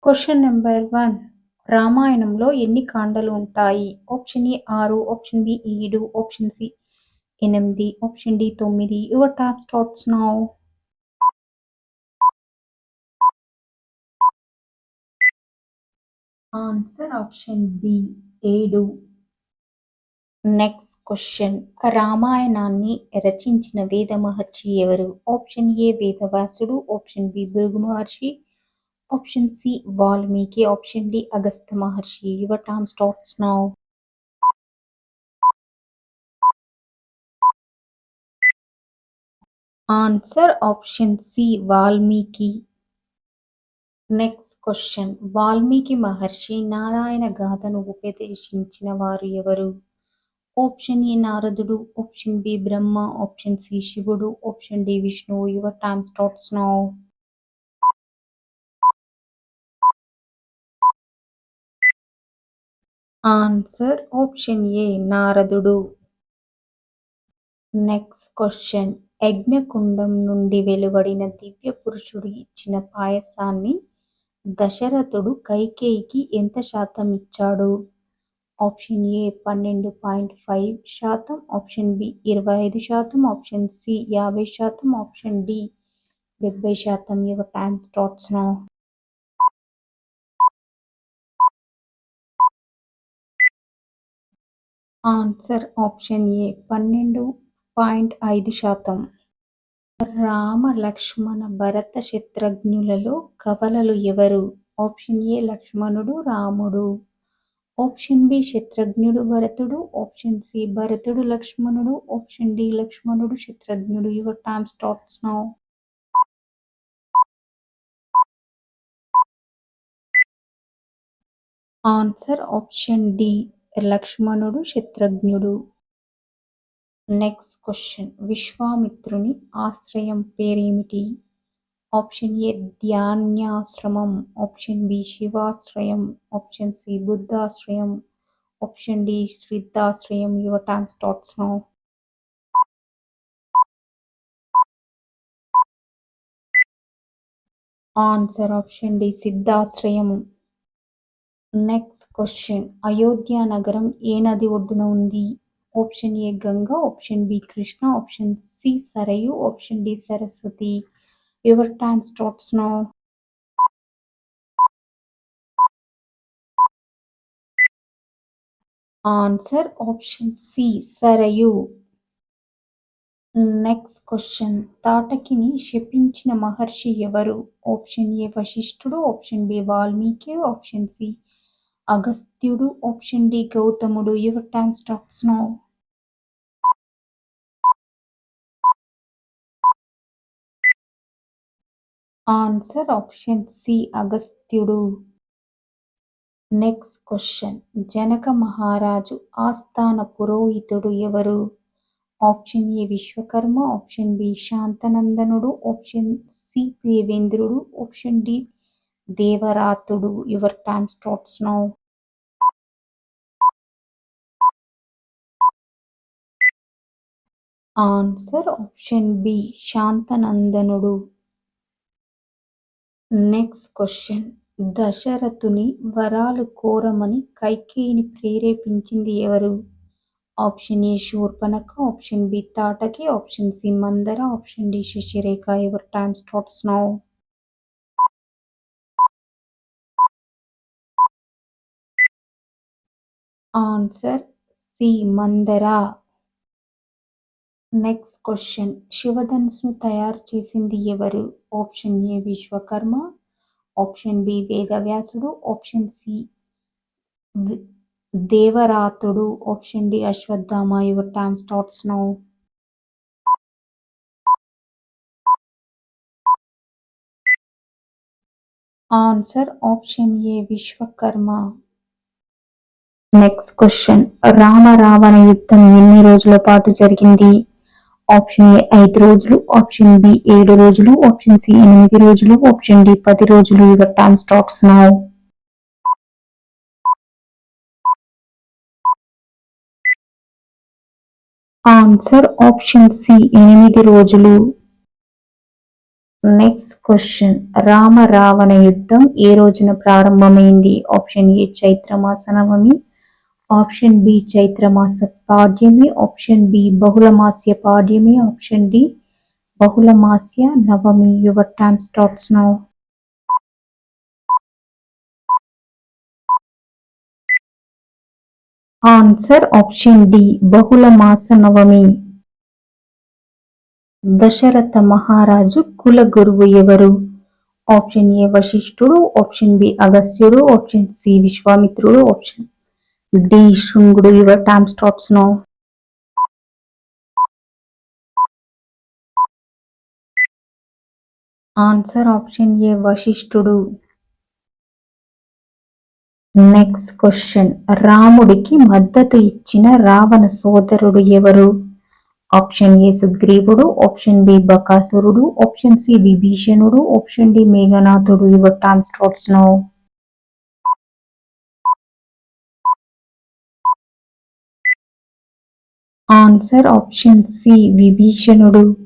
Question number 1. రామాయణంలో ఎన్ని కాండలు ఉంటాయి? Option A 6, option B 7, option C 8, option D 9. Your time starts now. Answer option B 7. Next question. రామాయణాన్ని రచించిన వేద మహర్షి ఎవరు? ఆప్షన్ ఏ వేదవ్యాసుడు, ఆప్షన్ బి భృగు మహర్షి, option C Valmiki, option D Agastya మహర్షి. Your time starts now. Answer option C Valmiki. Next question. Valmiki మహర్షి నారాయణ గాథను ఉపదేశించిన వారు ఎవరు? ఆప్షన్ ఏ నారదుడు, option B Brahma, option C శివుడు, ఆప్షన్ డి విష్ణువు. Your time starts now. Answer option A నారదుడు. Next question. యజ్ఞకుండం నుండి వెలువడిన దివ్య పురుషుడు ఇచ్చిన పాయసాన్ని దశరథుడు కైకేయికి ఎంత శాతం ఇచ్చాడు? Option A 12.5%, option B 25%, option C 50%, option D 70%. Your time starts now. Answer option A 12.5%. Rama Lakshmana Bharata శత్రుఘ్నులలో కవలలు ఎవరు? ఆప్షన్ ఏ లక్ష్మణుడు రాముడు, ఆప్షన్ బి శత్రుఘ్నుడు భరతుడు, ఆప్షన్ సి భరతుడు లక్ష్మణుడు, ఆప్షన్ డి లక్ష్మణుడు శత్రుఘ్నుడు. Your time starts now. Answer option D లక్ష్మణుడు శత్రుఘ్నుడు. Next question. విశ్వామిత్రుని ఆశ్రయం పేరేమిటి? ఆప్షన్ ఏ ధ్యాన్యాశ్రమం, ఆప్షన్ బి శివాశ్రయం, ఆప్షన్ సి బుద్ధాశ్రయం, ఆప్షన్ డి సిద్ధాశ్రయం. Your time starts now. Answer option D సిద్ధాశ్రయం. Next question. అయోధ్య నగరం ఏ నది ఒడ్డున ఉంది? Option A Ganga, option B Krishna, option C Sarayu, option D Saraswati. Your time starts now. Answer option C Sarayu. Next question. తాటకిని శపించిన మహర్షి ఎవరు? ఆప్షన్ ఏ వశిష్ఠుడు, option B Valmiki, option C అగస్త్యుడు, ఆప్షన్ డి గౌతముడు. Your time starts now. Answer option C అగస్త్యుడు. Next question. Janaka మహారాజు ఆస్థాన పురోహితుడు ఎవరు? Option A Vishwakarma, option B శాంతనందనుడు, ఆప్షన్ సి దేవేంద్రుడు, ఆప్షన్ డి దేవరాతుడు. Your time starts now. Answer option B శాంతనందనుడు. Next question. దశరథుని వరాలు కోరమని కైకేయిని ప్రేరేపించింది ఎవరు? Option A Shurpanakha, option B Tataki, option C Manthara, option D Sasirekha. Your time starts now. Answer C Manthara. Next question. శివధనుస్సును తయారు చేసింది ఎవరు? Option A Vishwakarma, option B వేదవ్యాసుడు, ఆప్షన్ సి దేవరాతుడు, option D Ashwatthama. Your time starts now. Answer option A Vishwakarma. Next question. Rama Ravana యుద్ధం ఎన్ని రోజుల పాటు జరిగింది? ఆప్షన్ ఏ 5 రోజులు, ఆప్షన్ బి 7 రోజులు, ఆప్షన్ సి 8 రోజులు, ఆప్షన్ డి 10 రోజులు. Your time starts now. Answer option C 8 రోజులు. Next question. రామ రావణ యుద్ధం ఏ రోజున ప్రారంభమైంది? ఆప్షన్ ఏ చైత్రమాస నవమి, ఆప్షన్ బి చైత్రమాస పాడ్యమి, ఆప్షన్ బి బహుళమాస్య పాడ్యమి, ఆప్షన్ డి బహుళమాస్య నవమి. Your time starts now. Answer option D బహుళమాస నవమి. దశరథ మహారాజు కుల గురువు ఎవరు? ఆప్షన్ ఏ వశిష్ఠుడు, ఆప్షన్ బి అగస్త్యుడు, ఆప్షన్ సి విశ్వామిత్రుడు, ఆప్షన్ డి శృంగుడు. Your time starts now. Answer option A వశిష్ఠుడు. Next question. రాముడికి మద్దతు ఇచ్చిన రావణ సోదరుడు ఎవరు? ఆప్షన్ ఏ సుగ్రీవుడు, ఆప్షన్ బి బకాసురుడు, ఆప్షన్ సి విభీషణుడు, ఆప్షన్ డి మేఘనాథుడు. Your time starts now. Answer option C విభీషణుడు.